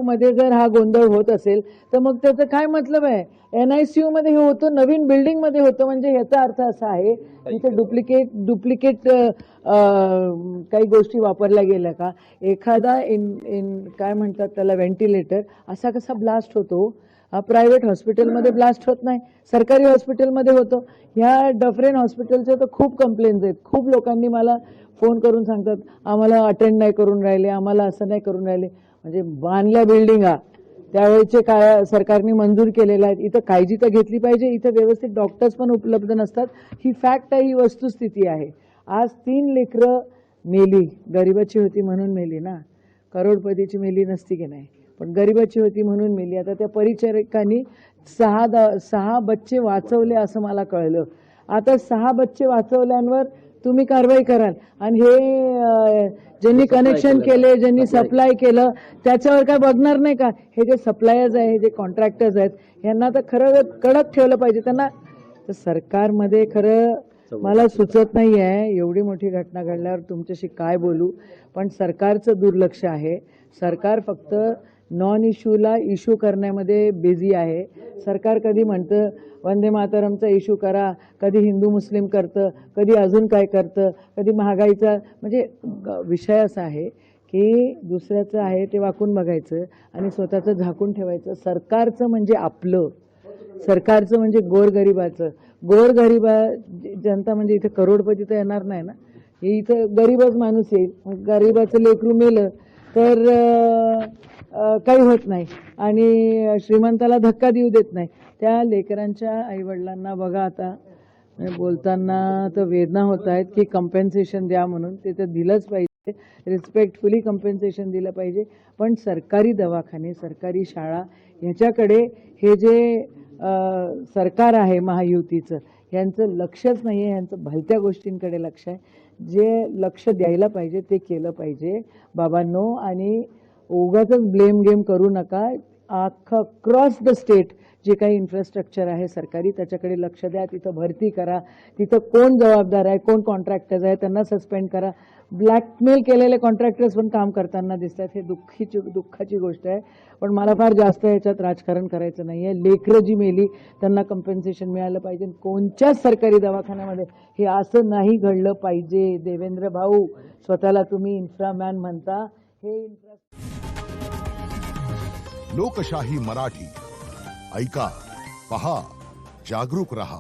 NICU मध्ये जर हा गोंधळ होत असेल तर मग त्याचं काय मतलब आहे? NICU मध्ये हे होतं, नवीन बिल्डिंग मध्ये होतं, म्हणजे याचा अर्थ असा आहे इथे डुप्लिकेट काही गोष्टी वापरल्या गेल्या का? एखादा काय म्हणतात त्याला व्हेंटिलेटर असा कसा ब्लास्ट होतो? प्रायव्हेट हॉस्पिटलमध्ये ब्लास्ट होत नाही, सरकारी हॉस्पिटलमध्ये होतं. ह्या डफरेन हॉस्पिटलचे तर खूप कंप्लेंट्स आहेत. खूप लोकांनी मला फोन करून सांगतात आम्हाला अटेंड नाही करून राहिले, आम्हाला असं नाही करून राहिले. म्हणजे बांधल्या बिल्डिंगा त्यावेळेचे काय सरकारने मंजूर केलेल्या आहेत, इथं काळजी तर घेतली पाहिजे. इथं व्यवस्थित डॉक्टर्स पण उपलब्ध नसतात. ही फॅक्ट आहे, ही वस्तुस्थिती आहे. आज 3 लेकरं मेली, गरिबाची होती म्हणून मेली ना, करोडपतीची मेली नसती की नाही, पण गरिबाची होती म्हणून मेली. आता त्या परिचारिकांनी 6 बच्चे वाचवले असं मला कळलं. आता 6 बच्चे वाचवल्यांवर तुम्ही कारवाई कराल आणि हे ज्यांनी कनेक्शन केले, ज्यांनी सप्लाय केलं त्याच्यावर काय बघणार नाही का? हे जे सप्लायर्स आहे, हे जे कॉन्ट्रॅक्टर्स आहेत, यांना तर खरं कडक ठेवलं पाहिजे. त्यांना तर सरकारमध्ये खरं मला सुचत नाही आहे, एवढी मोठी घटना घडल्यावर तुमच्याशी काय बोलू, पण सरकारचं दुर्लक्ष आहे. सरकार फक्त नॉन इश्यूला इश्यू करण्यामध्ये बिझी आहे. सरकार कधी म्हणतं वंदे मातरमचा इश्यू करा, कधी हिंदू मुस्लिम करतं, कधी अजून काय करतं, कधी महागाईचा. म्हणजे विषय असा आहे की दुसऱ्याचं आहे ते वाकून बघायचं आणि स्वतःचं झाकून ठेवायचं. सरकारचं म्हणजे आपलं, सरकारचं म्हणजे गोरगरिबाचं. गोरगरिबा जनता म्हणजे इथे करोडपती तर येणार नाही ना, हे इथं गरीबच माणूस येईल. गरीबाचं लेकरू मेलं तर काही होत नाही आणि श्रीमंताला धक्का देऊ देत नाही. त्या लेकरांच्या आईवडिलांना बघा आता बोलताना तर वेदना होत आहेत की कंपेन्सेशन द्या म्हणून. ते तर दिलंच पाहिजे, रिस्पेक्टफुली कंपेन्सेशन दिलं पाहिजे. पण सरकारी दवाखाने, सरकारी शाळा ह्याच्याकडे हे जे सरकार आहे महायुतीचं, यांचं लक्षच नाही आहे. यांचं भलत्या गोष्टींकडे लक्ष आहे. जे लक्ष द्यायला पाहिजे ते केलं पाहिजे बाबांनो. आणि उगाचच ब्लेम गेम करू नका. अख्खा क्रॉस द स्टेट जे काही इन्फ्रास्ट्रक्चर आहे सरकारी त्याच्याकडे लक्ष द्या. तिथं भरती करा, तिथं कोण जबाबदार आहे, कोण कॉन्ट्रॅक्टर्स आहे त्यांना सस्पेंड करा. ब्लॅकमेल केलेले कॉन्ट्रॅक्टर्स पण काम करताना दिसतात. हे दुःखाची गोष्ट आहे. पण मला फार जास्त ह्याच्यात राजकारण करायचं नाही आहे. लेकरं जी मेली त्यांना कंपेन्सेशन मिळालं पाहिजे. कोणत्याच सरकारी दवाखान्यामध्ये हे असं नाही घडलं पाहिजे. देवेंद्र भाऊ, स्वतःला तुम्ही इन्फ्रामॅन म्हणता, हे लोकशाही मराठी ऐका, पहा, जागरूक रहा.